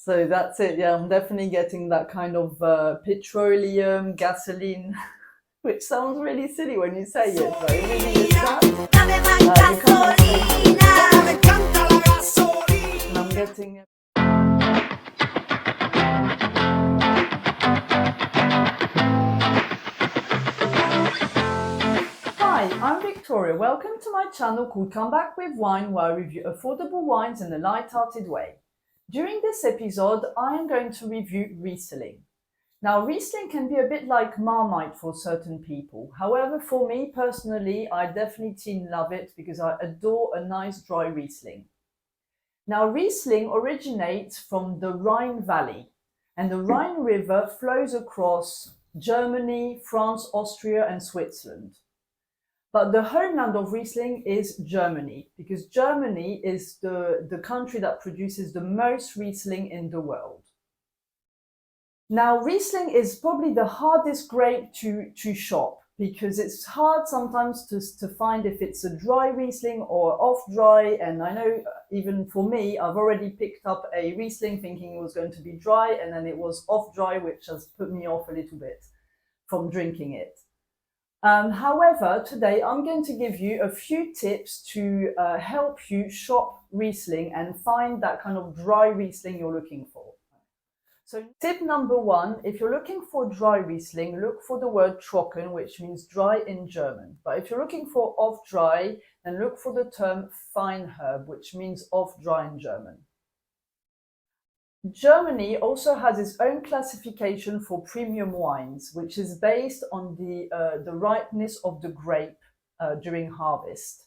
So that's it. Yeah, I'm definitely getting that kind of petroleum, gasoline, which sounds really silly when you say it, but it really is that. You kind of and I'm getting. Hi, I'm Victoria. Welcome to my channel called Come Back with Wine, where I review affordable wines in a light-hearted way. During this episode, I am going to review Riesling. Now, Riesling can be a bit like Marmite for certain people. However, for me personally, I definitely love it because I adore a nice dry Riesling. Now, Riesling originates from the Rhine Valley, and the Rhine River flows across Germany, France, Austria, and Switzerland. But the homeland of Riesling is Germany, because Germany is the country that produces the most Riesling in the world. Now, Riesling is probably the hardest grape to shop, because it's hard sometimes to find if it's a dry Riesling or off-dry. And I know even for me, I've already picked up a Riesling thinking it was going to be dry, and then it was off-dry, which has put me off a little bit from drinking it. However, today I'm going to give you a few tips to help you shop Riesling and find that kind of dry Riesling you're looking for. So tip number one, if you're looking for dry Riesling, look for the word trocken, which means dry in German. But if you're looking for off-dry, then look for the term Feinherb, which means off-dry in German. Germany also has its own classification for premium wines, which is based on the ripeness of the grape during harvest.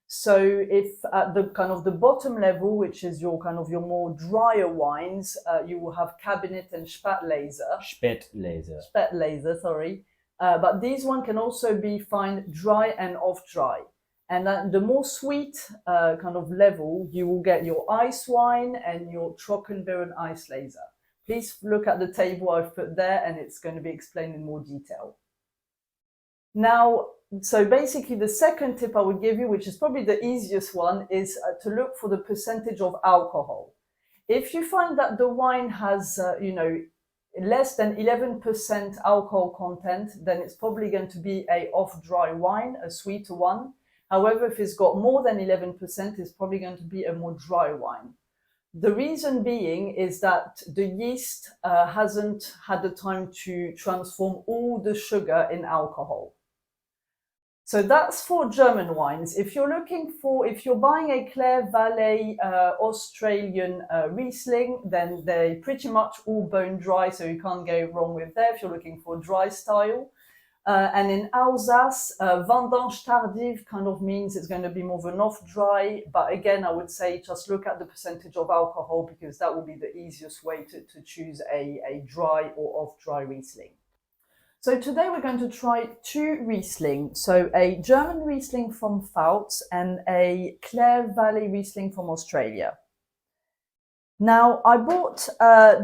So if at the kind of the bottom level, which is your more drier wines, you will have Cabinet and Spätlese. Spätlese, sorry. But these one can also be found dry and off-dry. And then the more sweet kind of level, you will get your ice wine and your Trockenbeeren Eislese. Please look at the table I've put there, and it's going to be explained in more detail. Now, so basically the second tip I would give you, which is probably the easiest one, is to look for the percentage of alcohol. If you find that the wine has, less than 11% alcohol content, then it's probably going to be a off-dry wine, a sweeter one. However, if it's got more than 11%, it's probably going to be a more dry wine. The reason being is that the yeast hasn't had the time to transform all the sugar in alcohol. So that's for German wines. If you're buying a Clare Valley Australian Riesling, then they're pretty much all bone dry, so you can't go wrong with that if you're looking for dry style. And in Alsace, vendange tardive kind of means it's going to be more of an off-dry. But again, I would say just look at the percentage of alcohol, because that will be the easiest way to choose a dry or off-dry Riesling. So today we're going to try two Riesling. So a German Riesling from Pfalz and a Clare Valley Riesling from Australia. Now, I bought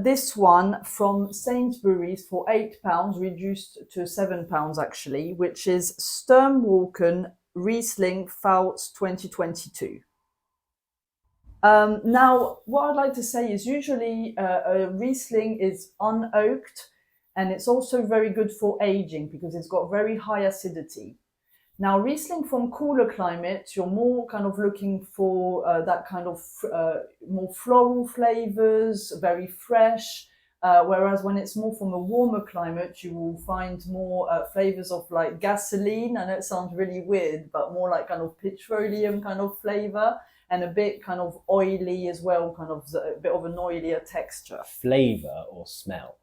this one from Sainsbury's for £8, reduced to £7 actually, which is Sturmwalken Riesling Pfalz 2022. Now, what I'd like to say is usually a Riesling is unoaked, and it's also very good for aging because it's got very high acidity. Now, Riesling from cooler climates, you're more kind of looking for that kind of more floral flavors, very fresh. Whereas when it's more from a warmer climate, you will find more flavors of like gasoline. I know it sounds really weird, but more like kind of petroleum kind of flavor, and a bit kind of oily as well, kind of a bit of an oilier texture. Flavor or smell?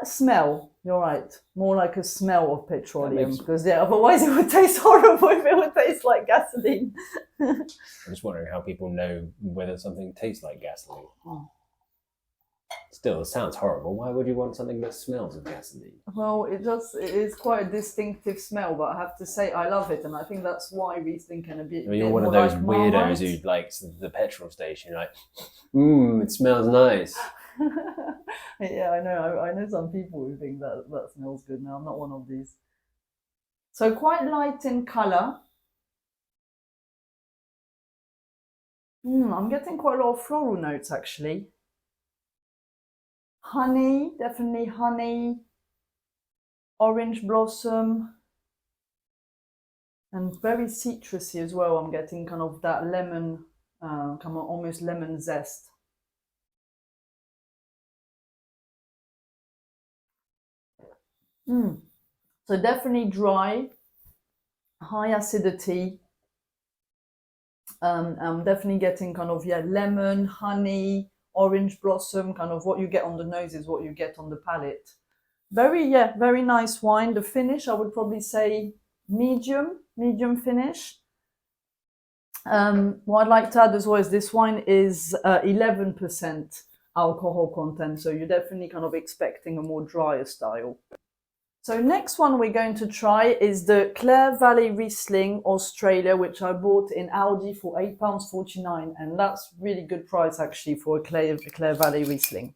Smell, you're right. More like a smell of petroleum, because otherwise it would taste horrible if it would taste like gasoline. I'm just wondering how people know whether something tastes like gasoline. Oh. Still, it sounds horrible. Why would you want something that smells of gasoline? Well, it is quite a distinctive smell, but I have to say I love it, and I think that's why Riesling can be. You're one of those weirdos who likes the petrol station. You're like, it smells nice. Yeah, I know some people who think that smells good. Now, I'm not one of these. So quite light in color. I'm getting quite a lot of floral notes actually. Honey, definitely honey, orange blossom, and very citrusy as well. I'm getting kind of that lemon, kind of almost lemon zest. So definitely dry, high acidity. I'm definitely getting kind of, yeah, lemon, honey, orange blossom, kind of what you get on the nose is what you get on the palate. Very nice wine. The finish, I would probably say medium finish. What I'd like to add as well is this wine is 11% alcohol content, so you're definitely kind of expecting a more drier style. So next one we're going to try is the Clare Valley Riesling Australia, which I bought in Aldi for £8.49, and that's really good price actually for a Clare Valley Riesling.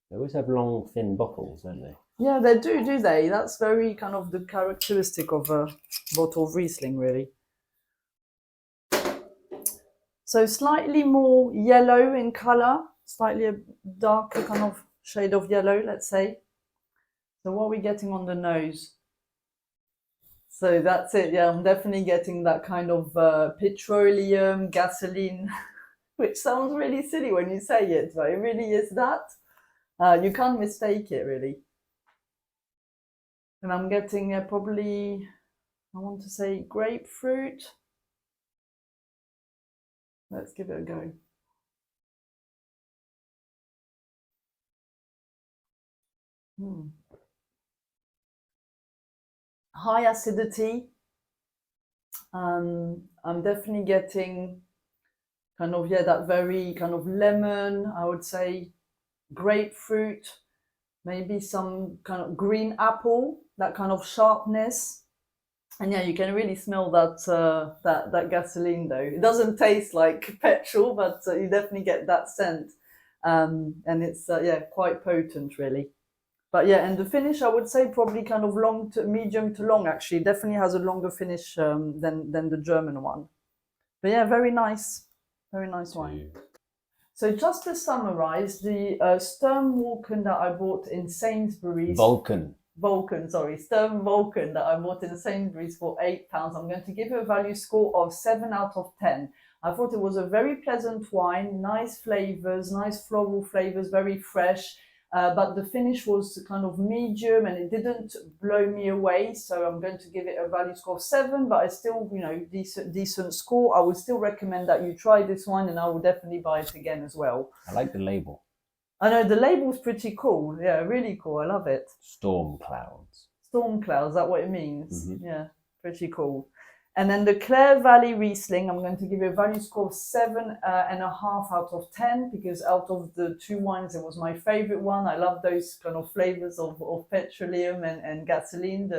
They always have long, thin bottles, don't they? Yeah, they do they? That's very kind of the characteristic of a bottle of Riesling, really. So slightly more yellow in colour, slightly a darker kind of shade of yellow, let's say. So what are we getting on the nose? So that's it, yeah, I'm definitely getting that kind of petroleum, gasoline, which sounds really silly when you say it, but it really is that. You can't mistake it, really. And I'm getting probably, I want to say grapefruit. Let's give it a go. High acidity. I'm definitely getting kind of, yeah, that very kind of lemon, I would say grapefruit, maybe some kind of green apple, that kind of sharpness. And yeah, you can really smell that that gasoline though. It doesn't taste like petrol, but you definitely get that scent. And it's yeah, quite potent really. But yeah, and the finish, I would say probably kind of medium to long actually. Definitely has a longer finish than the German one. But yeah, very nice wine. So just to summarize, the Sturm Vulcan that I bought in Sainsbury's. Vulcan, sorry, Sturm Vulcan that I bought in Sainsbury's for £8. I'm going to give it a value score of 7 out of 10. I thought it was a very pleasant wine, nice flavors, nice floral flavors, very fresh. But the finish was kind of medium and it didn't blow me away. So I'm going to give it a value score of 7, but it's still, you know, decent score. I would still recommend that you try this wine and I will definitely buy it again as well. I like the label. I know the label's pretty cool. Yeah, really cool. I love it. Storm clouds. Storm clouds, is that what it means? Mm-hmm. Yeah, pretty cool. And then the Clare Valley Riesling, I'm going to give it a value score of 7.5 out of 10, because out of the two wines, it was my favorite one. I love those kind of flavors of petroleum and gasoline,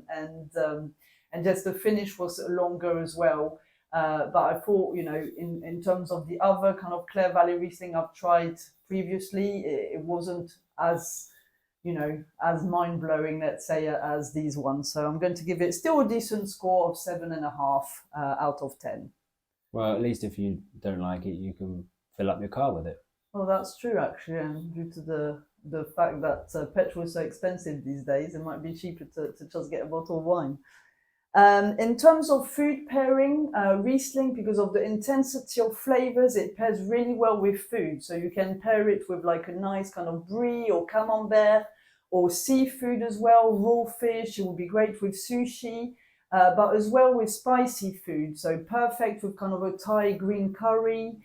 and just the finish was longer as well. But I thought, you know, in terms of the other kind of Clare Valley Riesling I've tried previously, it wasn't as, you know, as mind-blowing, let's say, as these ones. So I'm going to give it still a decent score of 7.5 out of 10. Well, at least if you don't like it, you can fill up your car with it. Well, that's true, actually, and due to the fact that petrol is so expensive these days, it might be cheaper to just get a bottle of wine. In terms of food pairing, Riesling, because of the intensity of flavors, it pairs really well with food. So you can pair it with like a nice kind of brie or camembert, or seafood as well, raw fish. It would be great with sushi, but as well with spicy food. So perfect with kind of a Thai green curry,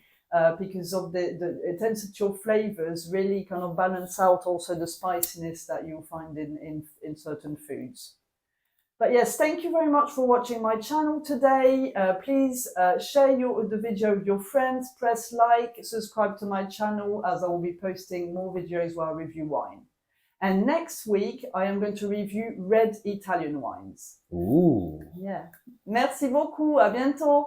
because of the intensity of flavors really kind of balance out also the spiciness that you'll find in certain foods. But yes, thank you very much for watching my channel today. Please share the video with your friends, press like, subscribe to my channel, as I will be posting more videos where I review wine. And next week, I am going to review red Italian wines. Ooh. Yeah. Merci beaucoup. À bientôt.